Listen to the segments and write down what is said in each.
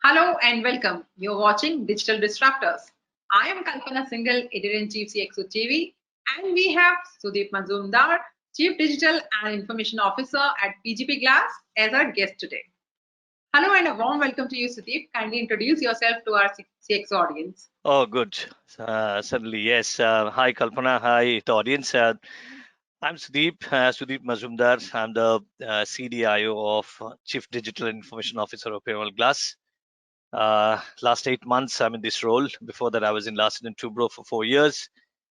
Hello and welcome. You're watching Digital Disruptors. I am Kalpana Singhal, Editor-in-Chief CXO TV, and we have Sudip Mazumder, Chief Digital and Information Officer at PGP Glass, as our guest today. Hello and a warm welcome to you, Sudip. Kindly introduce yourself to our CXO audience. Oh, good. Certainly, yes. Hi, Kalpana. Hi, the audience. I'm Sudip Mazumder. I'm the CDIO of Chief Digital and Information Officer of Piramal Glass. Last 8 months, I'm in this role. Before that, I was in Larsen and Toubro for 4 years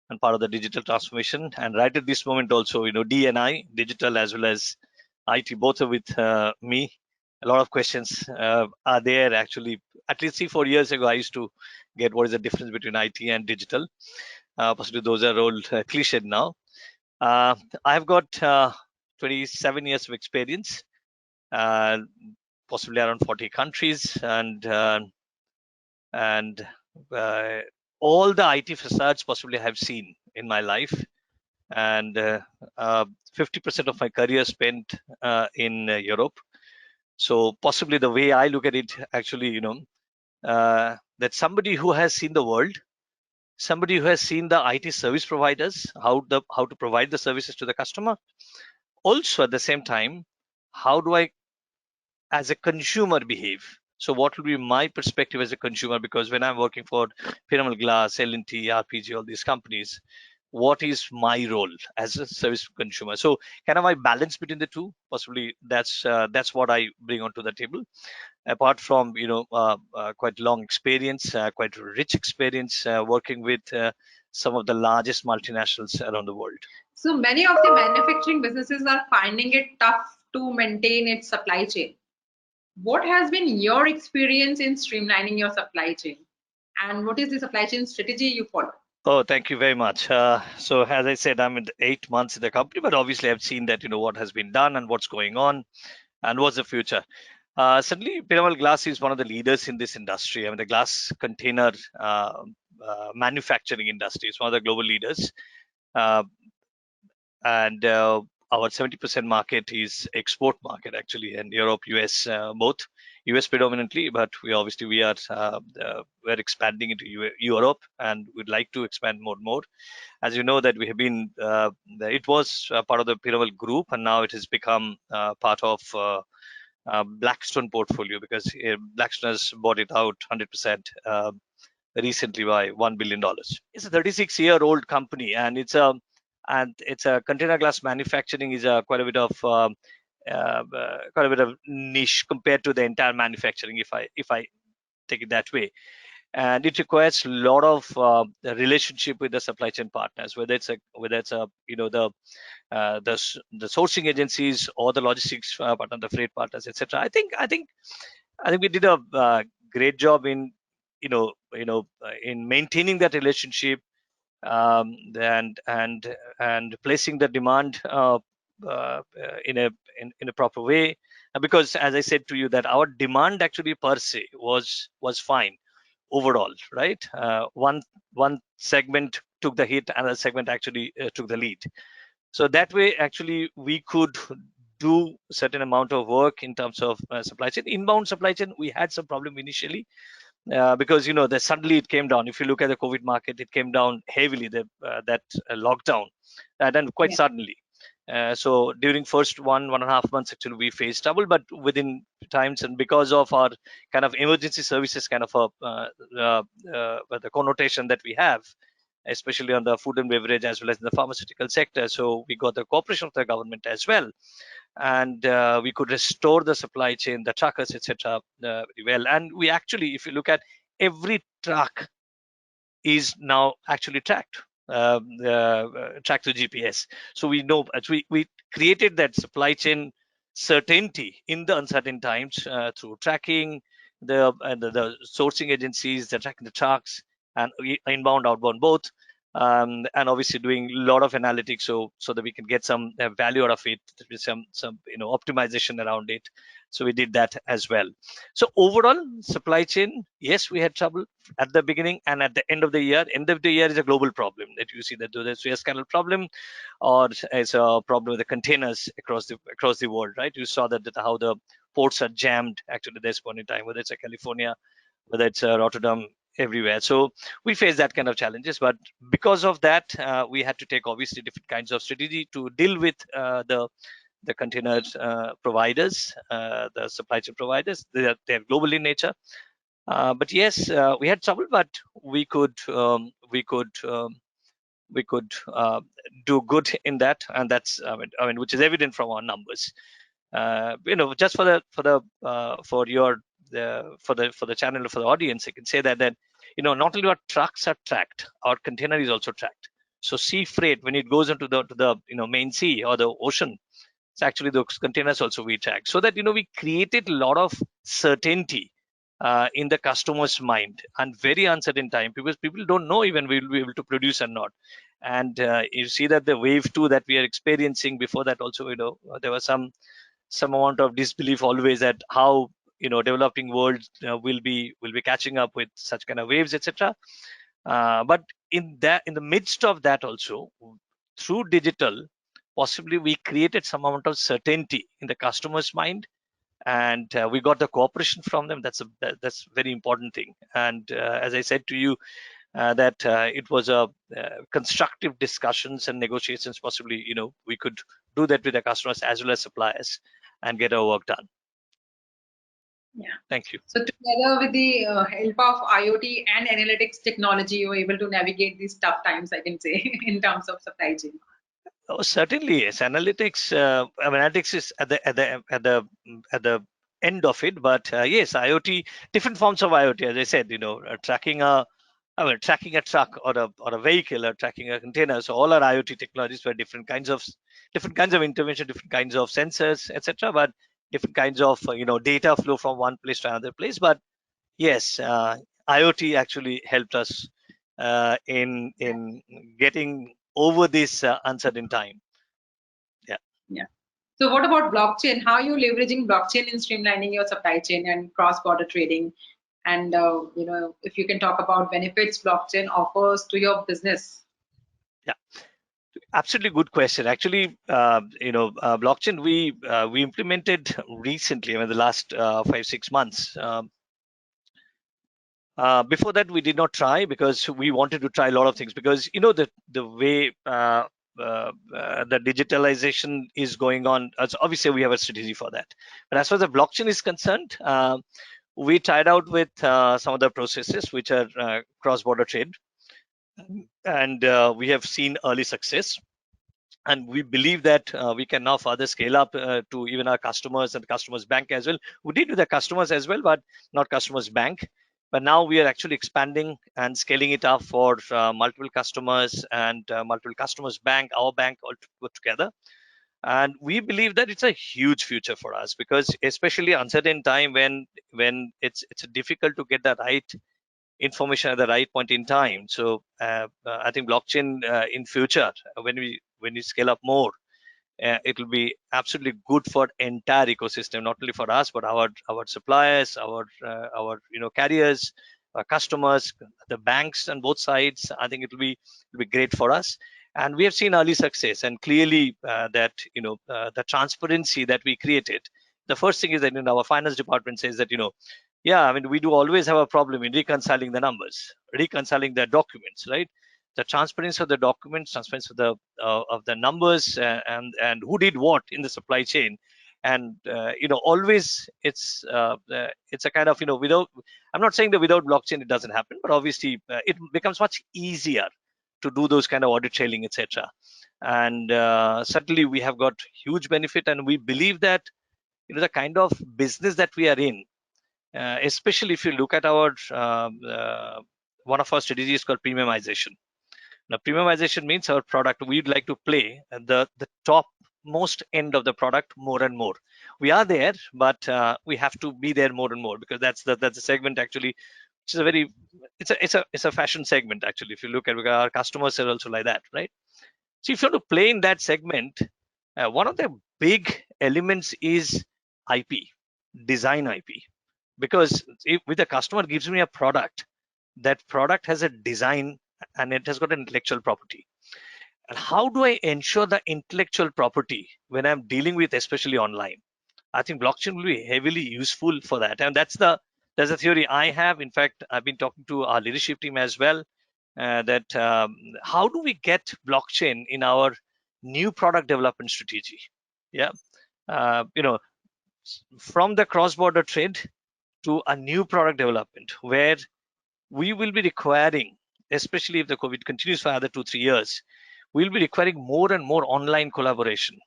and part of the digital transformation. And right at this moment, also, D&I, digital as well as IT, both are with me. A lot of questions are there actually. At least 3-4 years ago, I used to get what is the difference between IT and digital. Possibly those are old cliched now. I've got 27 years of experience, possibly around 40 countries, and all the IT facades possibly I've seen in my life, and 50% of my career spent in Europe. So possibly the way I look at it, actually, that somebody who has seen the world, somebody who has seen the IT service providers, how to provide the services to the customer. Also, at the same time, how do I, as a consumer, behave? So what will be my perspective as a consumer? Because when I'm working for Piramal Glass, L&T, RPG, all these companies, what is my role as a service consumer? So kind of I balance between the two. Possibly that's what I bring onto the table. Apart from quite long experience, quite rich experience working with some of the largest multinationals around the world. So many of the manufacturing businesses are finding it tough to maintain its supply chain. What has been your experience in streamlining your supply chain? And what is the supply chain strategy you follow? Oh, thank you very much. So as I said, I'm in 8 months in the company, but obviously I've seen that, what has been done and what's going on and what's the future. Certainly, Piramal Glass is one of the leaders in this industry. I mean, the glass container manufacturing industry is one of the global leaders. And our 70% market is export market, actually, and Europe, US, both. US predominantly, but we're expanding into Europe, and we'd like to expand more and more. As you know, that we have been, it was part of the Piramal group, and now it has become part of Blackstone portfolio, because Blackstone has bought it out 100% recently by $1 billion. It's a 36-year-old company, and it's a container glass manufacturing is quite a bit of niche compared to the entire manufacturing, if I take it that way. And it requires a lot of relationship with the supply chain partners, whether it's the sourcing agencies or the logistics partner, the freight partners, etc. I think we did a great job in in maintaining that relationship, and placing the demand in a proper way. Because, as I said to you, that our demand actually per se was fine overall, right? One segment took the hit, another segment actually took the lead. So that way, actually, we could do certain amount of work in terms of supply chain. Inbound supply chain, we had some problem initially, because suddenly it came down. If you look at the COVID market, it came down heavily. That lockdown, and quite suddenly. So during first 1.5 months, actually, we faced trouble, but within times, and because of our kind of emergency services kind of the connotation that we have, especially on the food and beverage as well as in the pharmaceutical sector, so we got the cooperation of the government as well, and we could restore the supply chain, the truckers, etc. Very well. And we actually, if you look at, every truck is now actually tracked to GPS. So we know, we created that supply chain certainty in the uncertain times through tracking the sourcing agencies, they're tracking the trucks, and inbound, outbound both. and obviously doing a lot of analytics so that we can get some value out of it, with some optimization around it. So we did that as well. So overall supply chain, yes, we had trouble at the beginning and at the end of the year. End of the year is a global problem that you see, that the Suez Canal problem, or it's a problem with the containers across the world, right? You saw that how the ports are jammed actually at this point in time, whether it's California, whether it's Rotterdam, everywhere. So we face that kind of challenges, but because of that, we had to take obviously different kinds of strategy to deal with the container providers, the supply chain providers. They're global in nature. But yes, we had trouble, but we could do good in that, and that's which is evident from our numbers. Just for the channel, for the audience, I can say that not only our trucks are tracked, our container is also tracked. So sea freight, when it goes into the main sea or the ocean, it's actually those containers also we track, so that we created a lot of certainty in the customer's mind, and very uncertain time, because people don't know even we will be able to produce or not. And you see that the wave 2 that we are experiencing, before that also there was some amount of disbelief always at how developing world will be catching up with such kind of waves, etc. But in the midst of that also, through digital, possibly we created some amount of certainty in the customer's mind, and we got the cooperation from them. That's very important thing. And as I said to you, that it was a constructive discussions and negotiations. Possibly we could do that with the customers as well as suppliers and get our work done. Yeah. Thank you. So together with the help of IoT and analytics technology, you were able to navigate these tough times, I can say, in terms of supply chain. Oh, certainly, yes. Analytics is at the end of it, but yes, IoT, different forms of IoT, as I said, tracking a truck or a vehicle, or tracking a container. So all our IoT technologies were different kinds of intervention, different kinds of sensors, etc. But different kinds of data flow from one place to another place. But yes, IoT actually helped us in getting over this uncertain time. Yeah. So what about blockchain? How are you leveraging blockchain in streamlining your supply chain and cross-border trading? And if you can talk about benefits blockchain offers to your business. Yeah, absolutely good question. Actually, blockchain we implemented recently, the last 5-6 months. Before that, we did not try, because we wanted to try a lot of things, because the way the digitalization is going on. Obviously, we have a strategy for that. But as far as the blockchain is concerned, we tried out with some of the processes which are cross-border trade, and we have seen early success. And we believe that we can now further scale up to even our customers and customers bank as well. We did with the customers as well, but not customers bank. But now we are actually expanding and scaling it up for multiple customers and multiple customers bank, our bank, all put together. And we believe that it's a huge future for us, because especially uncertain time, when it's difficult to get the right information at the right point in time. So I think blockchain in future, when we scale up more, it will be absolutely good for entire ecosystem, not only for us, but our suppliers, our carriers, our customers, the banks on both sides. I think it'll be great for us. And we have seen early success, and clearly that the transparency that we created. The first thing is that our finance department says that we do always have a problem in reconciling the numbers, reconciling the documents, right? The transparency of the documents, transparency of the numbers, and who did what in the supply chain. And always it's a kind of without, I'm not saying that without blockchain it doesn't happen, but obviously it becomes much easier to do those kind of audit trailing, etc. And certainly we have got huge benefit, and we believe that the kind of business that we are in, especially if you look at our one of our strategies called premiumization. Now, premiumization means our product, we'd like to play at the top most end of the product more and more. We are there, but we have to be there more and more, because that's the segment actually which is a very, it's a fashion segment actually. If you look at our customers are also like that, right? So if you want to play in that segment, one of the big elements is IP, design IP, because if the customer gives me a product, that product has a design and it has got an intellectual property. And how do I ensure the intellectual property when I'm dealing with, especially online? I think blockchain will be heavily useful for that, and that's the theory I have. In fact, I've been talking to our leadership team as well. That how do we get blockchain in our new product development strategy? Yeah, you know, from the cross-border trade to a new product development where we will be requiring, especially if the COVID continues for another 2-3 years, we'll be requiring more and more online collaboration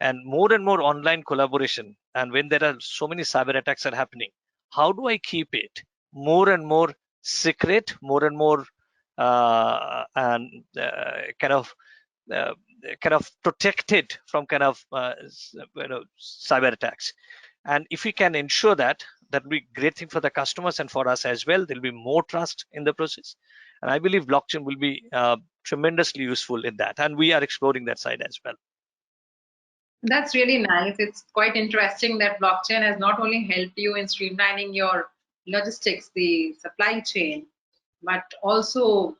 and more online collaboration. And when there are so many cyber attacks are happening, how do I keep it more and more secret, more and more and uh, kind of protected from kind of cyber attacks? And if we can ensure that, that will be a great thing for the customers and for us as well. There'll be more trust in the process, and I believe blockchain will be tremendously useful in that, and we are exploring that side as well. That's really nice. It's quite interesting that blockchain has not only helped you in streamlining your logistics, the supply chain, but also,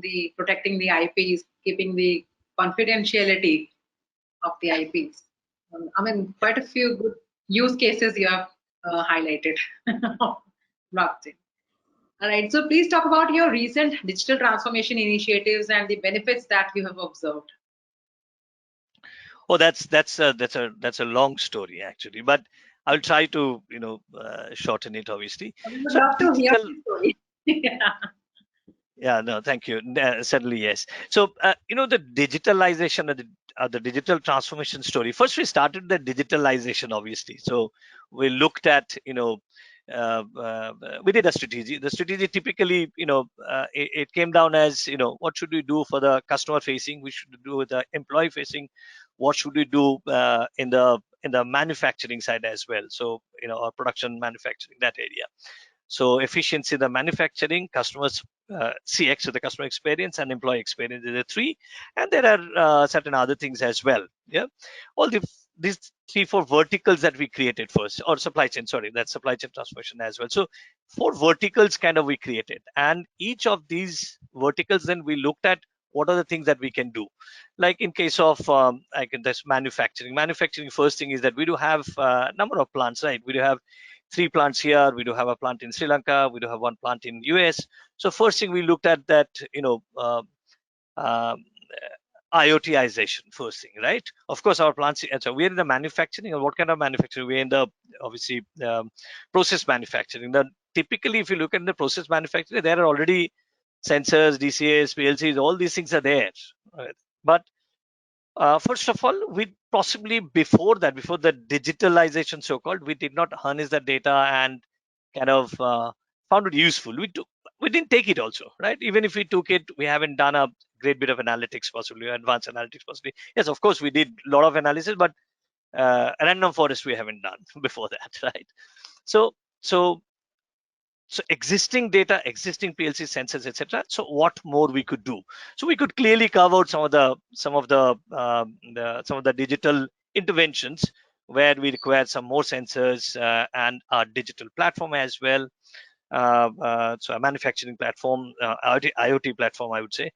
the protecting the IPs, keeping the confidentiality of the IPs. I mean, quite a few good use cases you have highlighted. Blockchain. All right. So please talk about your recent digital transformation initiatives and the benefits that you have observed. Oh, that's a long story actually, but I'll try to shorten it obviously. I would So love to hear digital, the story. Yeah. yeah, no, thank you. Certainly, yes. So the digitalization of the digital transformation story. First, we started the digitalization obviously. So we looked at we did a strategy. The strategy typically, it came down as, what should we do for the customer facing? We should do with the employee facing. What should we do in the manufacturing side as well? So, our production, manufacturing, that area. So efficiency, the manufacturing, customers, CX, so the customer experience, and employee experience are the three. And there are certain other things as well. Yeah, all these 3-4 verticals that we created first, or supply chain. Sorry, that's supply chain transformation as well. So 4 verticals kind of we created, and each of these verticals then we looked at what are the things that we can do. Like in case of like this manufacturing first thing is that we do have a number of plants, right? We do have 3 plants here. We do have a plant in Sri Lanka. We do have 1 plant in US. So first thing we looked at that, um, IoTization first thing, right? Of course, our plants. So we're in the manufacturing, or what kind of manufacturing? We're in the obviously process manufacturing. Typically, if you look at the process manufacturing, there are already sensors, DCAs, PLCs. All these things are there, right? But first of all, we possibly before the digitalization so-called, we did not harness the data and kind of found it useful. We didn't take it also, right? Even if we took it, we haven't done a great bit of analytics, possibly advanced analytics, possibly. Yes, of course, we did a lot of analysis, but random forest we haven't done before that, right? So existing data, existing PLC sensors, etc. So what more we could do? So we could clearly carve out some of the digital interventions where we require some more sensors and our digital platform as well. So a manufacturing platform, IoT platform, I would say,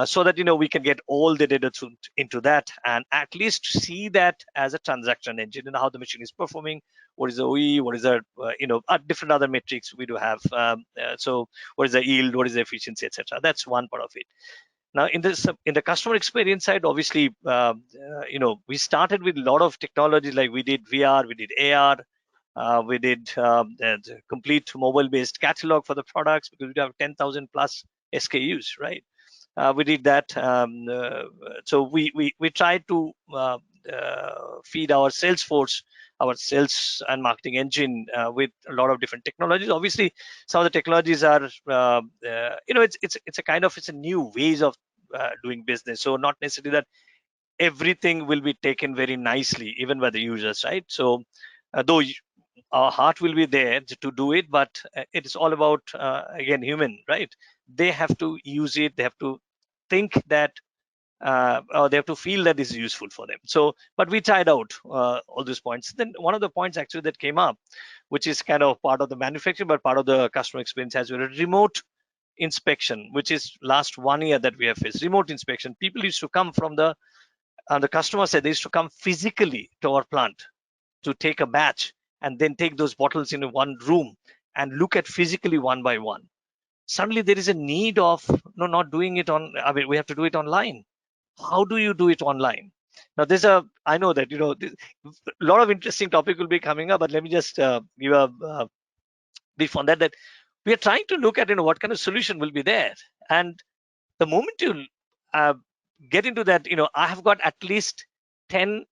so that we can get all the data into that and at least see that as a transaction engine and how the machine is performing. What is the OE? What is the different other metrics we do have? So what is the yield? What is the efficiency, etc. That's one part of it. Now in the customer experience side, obviously, we started with a lot of technology, like we did VR, we did AR. We did the complete mobile-based catalog for the products because we have 10,000 plus SKUs, right? We did that. So we tried to feed our sales force, our sales and marketing engine with a lot of different technologies. Obviously, some of the technologies are, it's a kind of, it's a new ways of doing business. So not necessarily that everything will be taken very nicely, even by the users, right? So though our heart will be there to do it, but it is all about again human, right? They have to use it, they have to think that or they have to feel that this is useful for them. So, but we tried out all these points. Then one of the points actually that came up, which is kind of part of the manufacturing but part of the customer experience, as well, remote inspection, which is last 1 year that we have faced. Remote inspection, people used to come from the customer said they used to come physically to our plant to take a batch and then take those bottles in one room and look at physically one by one. Suddenly there is a need of no, not doing it on, I mean, we have to do it online. How do you do it online? Now there's a, I know that, a lot of interesting topic will be coming up, but let me just give a brief on that, that we are trying to look at, what kind of solution will be there. And the moment you get into that, I have got at least 10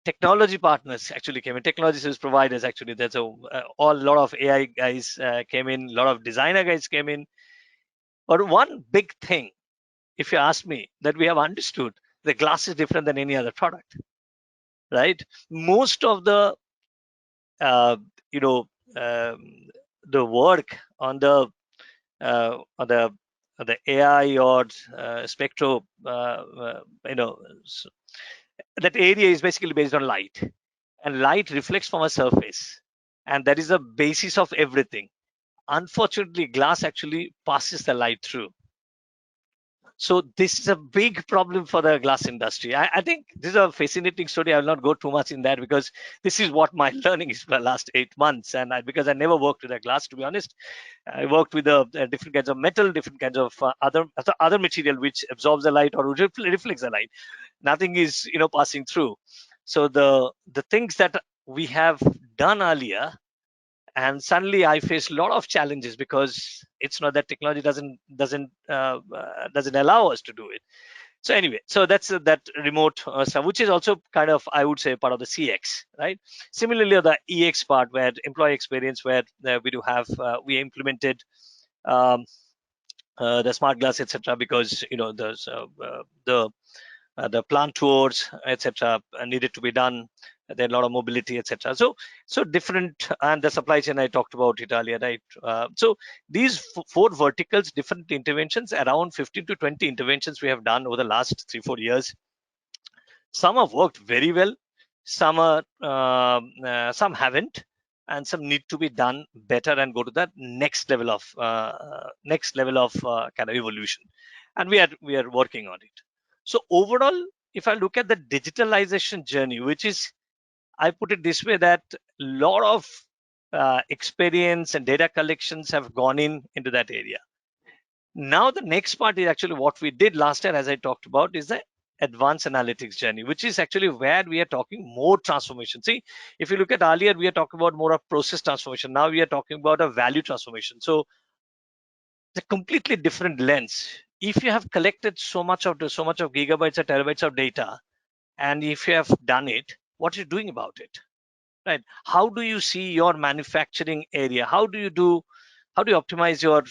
technology partners actually came in, technology service providers actually. There's a lot of AI guys came in, a lot of designer guys came in. But one big thing, if you ask me, that we have understood, the glass is different than any other product, right? Most of the uh, you know the work on the uh, on the on the AI or spectro, that area is basically based on light, and light reflects from a surface, and that is the basis of everything. Unfortunately, glass actually passes the light through. So this is a big problem for the glass industry. I think this is a fascinating story. I will not go too much in that because this is what my learning is for the last 8 months. And because I never worked with a glass, to be honest, I worked with different kinds of metal, different kinds of other material which absorbs the light or reflects the light. Nothing is passing through. So the things that we have done earlier, and suddenly I faced a lot of challenges because it's not that technology doesn't allow us to do it. So anyway, so that's that remote stuff, which is also kind of, I would say, part of the CX, right? Similarly, the EX part, where employee experience, where we do have we implemented the smart glass, etc., because there's the plant tours, etc., needed to be done. There are a lot of mobility, etc. So different, and the supply chain, I talked about it earlier, right? So these four verticals, different interventions, around 15 to 20 interventions we have done over the last 3-4 years. Some have worked very well, some are some haven't, and some need to be done better and go to that next level of kind of evolution, and we are working on it. So overall, if I look at the digitalization journey, which is, I put it this way, that a lot of experience and data collections have gone into that area. Now the next part is actually what we did last year, as I talked about, is the advanced analytics journey, which is actually where we are talking more transformation. See, if you look at earlier, we are talking about more of process transformation. Now we are talking about a value transformation. So it's a completely different lens. If you have collected so much of gigabytes or terabytes of data, and if you have done it, what are you doing about it, right? How do you see your manufacturing area? How do you optimize your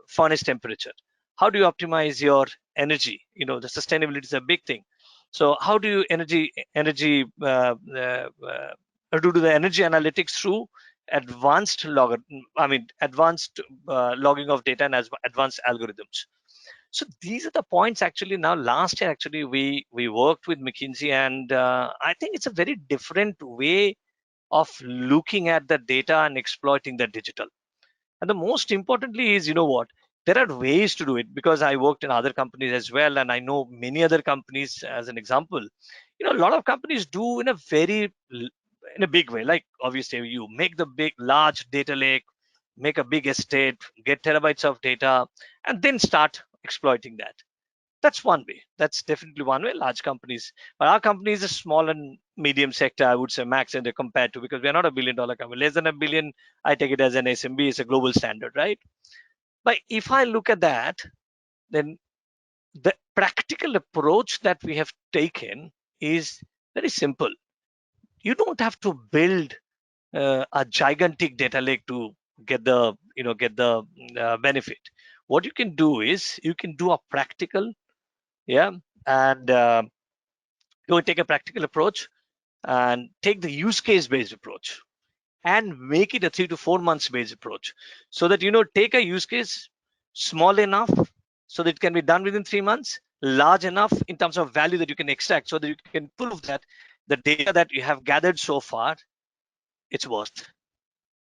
furnace temperature? How do you optimize your energy? The sustainability is a big thing. So how do you do the energy analytics through advanced logging of data and as advanced algorithms? So these are the points actually. Now last year actually we worked with McKinsey, and I think it's a very different way of looking at the data and exploiting the digital. And the most importantly is, what, there are ways to do it, because I worked in other companies as well, and I know many other companies. As an example, a lot of companies do in a big way. Like, obviously, you make the big large data lake, make a big estate, get terabytes of data, and then start exploiting that. That's one way. That's definitely one way. Large companies, but our company is a small and medium sector, I would say, max, and compared to, because we are not a $1 billion company. Less than $1 billion, I take it as an SMB. It's a global standard, right? But if I look at that, then the practical approach that we have taken is very simple. You don't have to build a gigantic data lake to get the benefit. What you can do is you can do a practical, and go and take a practical approach. and take the use case based approach and make it a 3 to 4 months based approach, so that take a use case small enough so that it can be done within 3 months, large enough in terms of value that you can extract, so that you can prove that the data that you have gathered so far, it's worth.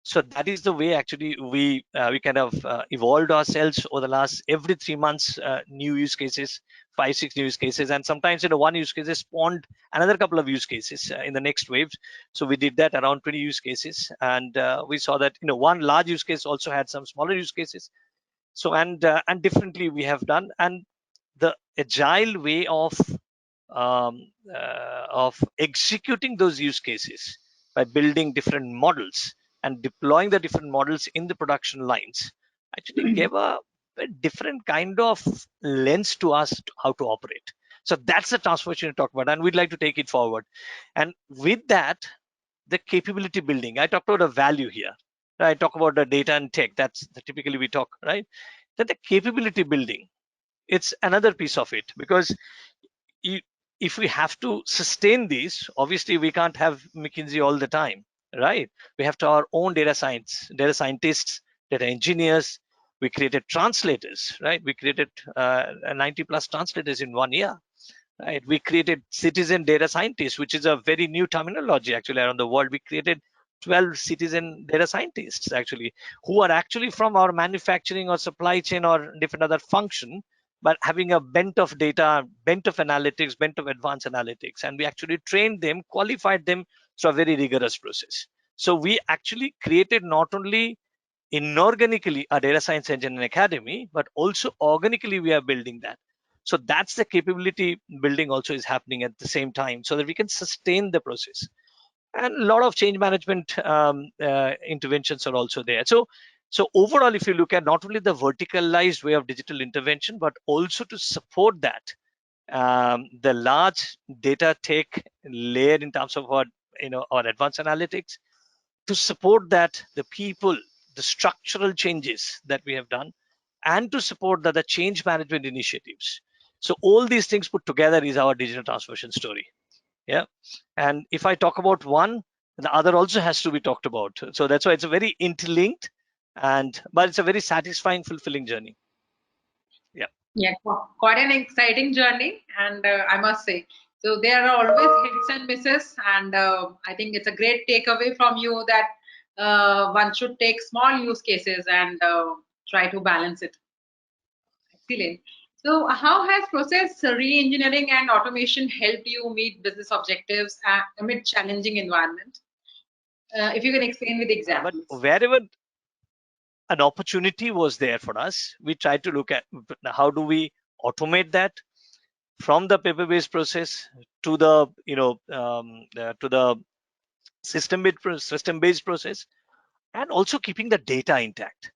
So that is the way actually we kind of evolved ourselves over the last every 3 months, new use cases, 5-6 new use cases, and sometimes one use case spawned another couple of use cases in the next wave. So we did that around 20 use cases, and we saw that one large use case also had some smaller use cases. So and differently we have done, and the agile way of executing those use cases by building different models and deploying the different models in the production lines actually gave a different kind of lens to us how to operate. So that's the transformation we talk about, and we'd like to take it forward. And with that, the capability building, I talked about a value here. I talk about the data and tech. That's typically we talk, right? That the capability building, it's another piece of it, because if we have to sustain these, obviously we can't have McKinsey all the time, right? We have to our own data scientists, data engineers. We created translators, right? We created 90 plus translators in 1 year, right? We created citizen data scientists, which is a very new terminology actually around the world. We created 12 citizen data scientists actually, who are actually from our manufacturing or supply chain or different other function, but having a bent of data, bent of analytics, bent of advanced analytics. And we actually trained them, qualified them through a very rigorous process. So we actually created not only inorganically a data science engineering academy, but also organically we are building that. So that's the capability building also is happening at the same time, so that we can sustain the process. And a lot of change management interventions are also there. So overall, if you look at not only the verticalized way of digital intervention, but also to support that, the large data tech layer in terms of our advanced analytics, to support that, the people, the structural changes that we have done, and to support the change management initiatives. So all these things put together is our digital transformation story. Yeah. And if I talk about one, the other also has to be talked about. So that's why it's a very interlinked, but it's a very satisfying, fulfilling journey. Yeah. Yeah, quite an exciting journey, and I must say, so there are always hits and misses, and I think it's a great takeaway from you that one should take small use cases and try to balance it. Excellent. So, how has process re-engineering and automation helped you meet business objectives amid challenging environment? If you can explain with But examples. wherever an opportunity was there for us, we tried to look at how do we automate that from the paper-based process to the to the system-based process, and also keeping the data intact.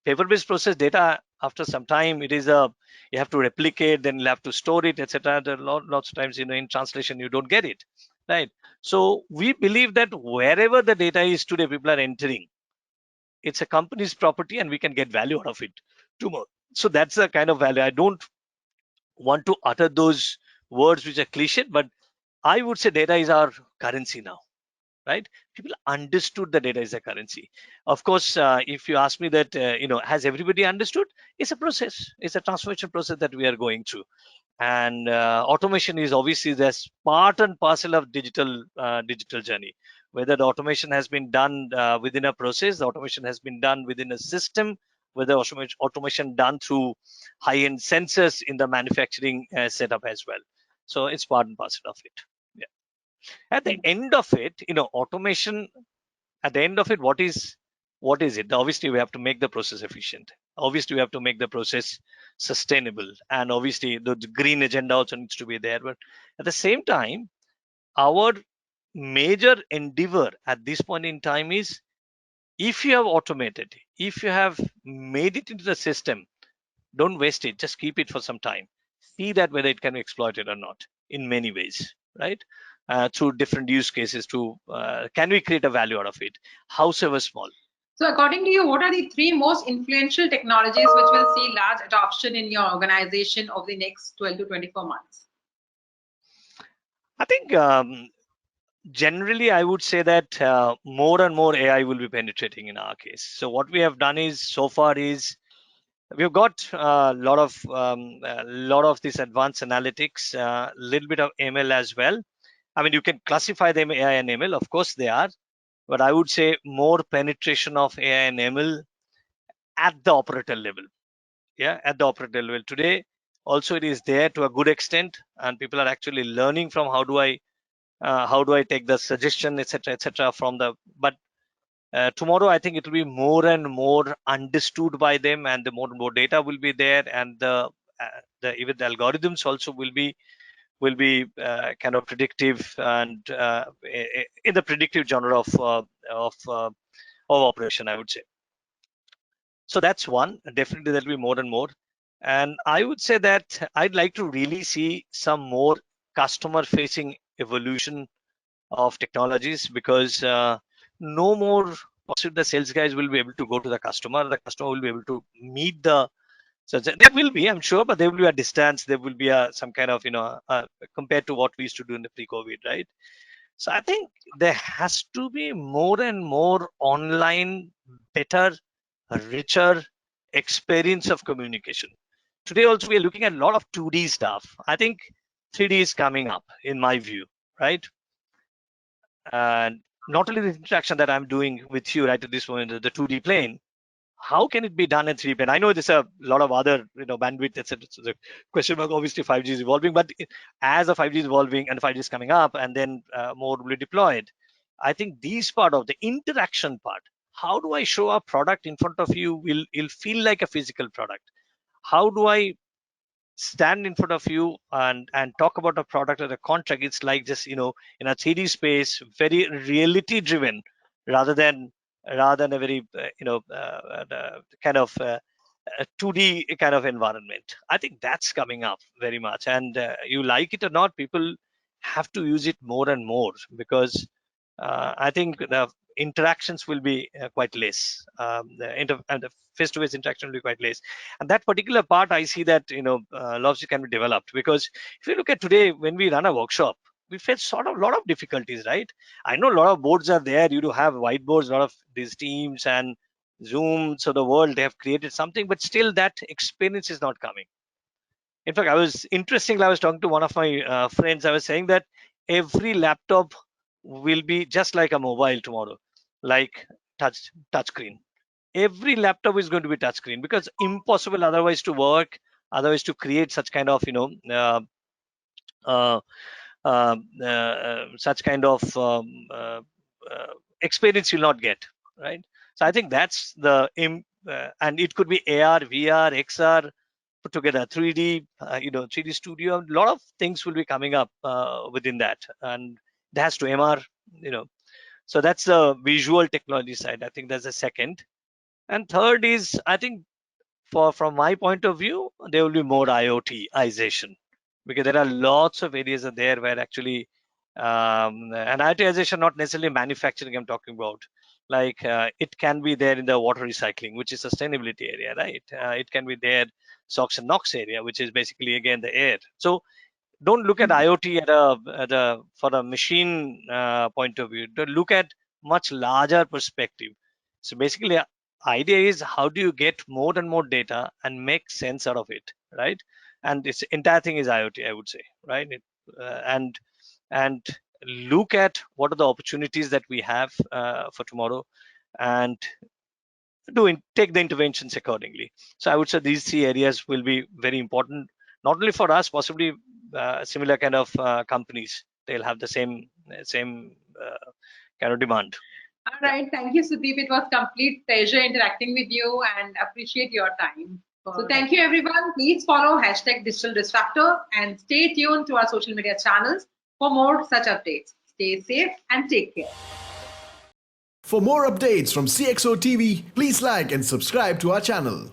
Paper-based process data, after some time, it is you have to replicate, then you have to store it, etc. Lots of times, in translation, you don't get it, right? So we believe that wherever the data is today, people are entering, it's a company's property, and we can get value out of it tomorrow. So that's the kind of value. I don't want to utter those words which are cliche, but I would say data is our currency now, right? People understood the data is a currency. Of course, if you ask me that, has everybody understood? It's a process. It's a transformation process that we are going through. And automation is obviously this part and parcel of digital journey. Whether the automation has been done within a process, the automation has been done within a system, whether automation done through high-end sensors in the manufacturing setup as well. So it's part and parcel of it. Yeah. At the end of it, automation, at the end of it, what is it? Obviously, we have to make the process efficient. Obviously, we have to make the process sustainable. And obviously, the green agenda also needs to be there. But at the same time, our major endeavor at this point in time is, if you have automated, if you have made it into the system, don't waste it. Just keep it for some time. See that whether it can be exploited or not in many ways, right? Through different use cases, can we create a value out of it, howsoever small. So, according to you, what are the 3 most influential technologies which will see large adoption in your organization over the next 12 to 24 months? I think generally, I would say that more and more AI will be penetrating in our case. So what we have done is so far is we've got a lot of this advanced analytics, a little bit of ML as well. I mean, you can classify them AI and ML, of course they are, but I would say more penetration of AI and ML at the operator level. Yeah, at the operator level today. Also, it is there to a good extent, and people are actually learning from how do I take the suggestion, etc., from the. But tomorrow, I think it will be more and more understood by them, and the more and more data will be there, and even the algorithms also will be kind of predictive and in the predictive genre of operation, I would say. So that's one. Definitely, there'll be more and more. And I would say that I'd like to really see some more customer-facing evolution of technologies, because no more possibly the sales guys will be able to go to the customer. The customer will be able to meet the. So there will be, I'm sure, but there will be a distance. There will be some kind of, compared to what we used to do in the pre-COVID, right? So I think there has to be more and more online, better, richer experience of communication. Today also we are looking at a lot of 2D stuff. I think 3D is coming up in my view, right? And not only the interaction that I'm doing with you right at this moment, the 2D plane, how can it be done in 3D plane? I know there's a lot of other, bandwidth, etc. So the question mark, obviously 5G is evolving, but as the 5G is evolving and 5G is coming up and then more will be deployed, I think these part of the interaction part, how do I show a product in front of you will feel like a physical product? How do I stand in front of you and talk about a product or a contract? It's like just in a 3D space, very reality driven, rather than a very kind of a 2D kind of environment. I think that's coming up very much, and you like it or not, people have to use it more and more, because I think the interactions will be quite less. And the face-to-face interaction will be quite less. And that particular part, I see that logic can be developed, because if you look at today, when we run a workshop, we face sort of a lot of difficulties, right? I know a lot of boards are there. You do have whiteboards, a lot of these Teams and Zoom, so the world, they have created something, but still that experience is not coming. In fact, I was talking to one of my friends. I was saying that every laptop will be just like a mobile tomorrow, like touchscreen. Every laptop is going to be touchscreen, because impossible otherwise to work, otherwise to create such kind of uh, such kind of experience you'll not get, right? So I think that's and it could be AR, VR, XR put together, 3D, 3D studio. A lot of things will be coming up within that, and it has to MR, So that's the visual technology side. I think that's the second. And third is, I think, from my point of view, there will be more IoTization, because there are lots of areas there where actually and IoTization, not necessarily manufacturing I'm talking about, like it can be there in the water recycling, which is sustainability area, right? It can be there SOx and NOx area, which is basically again the air. So don't look at IoT for a machine point of view. Don't look at much larger perspective. So basically, idea is, how do you get more and more data and make sense out of it, right? And this entire thing is IoT, I would say, right? And look at what are the opportunities that we have for tomorrow, and take the interventions accordingly. So I would say these three areas will be very important, not only for us, possibly similar kind of companies. They'll have the same kind of demand. All right. Thank you, Sudip. It was complete pleasure interacting with you and appreciate your time. So thank you, everyone. Please follow #Digital Disruptor and stay tuned to our social media channels for more such updates. Stay safe and take care. For more updates from CXO TV, please like and subscribe to our channel.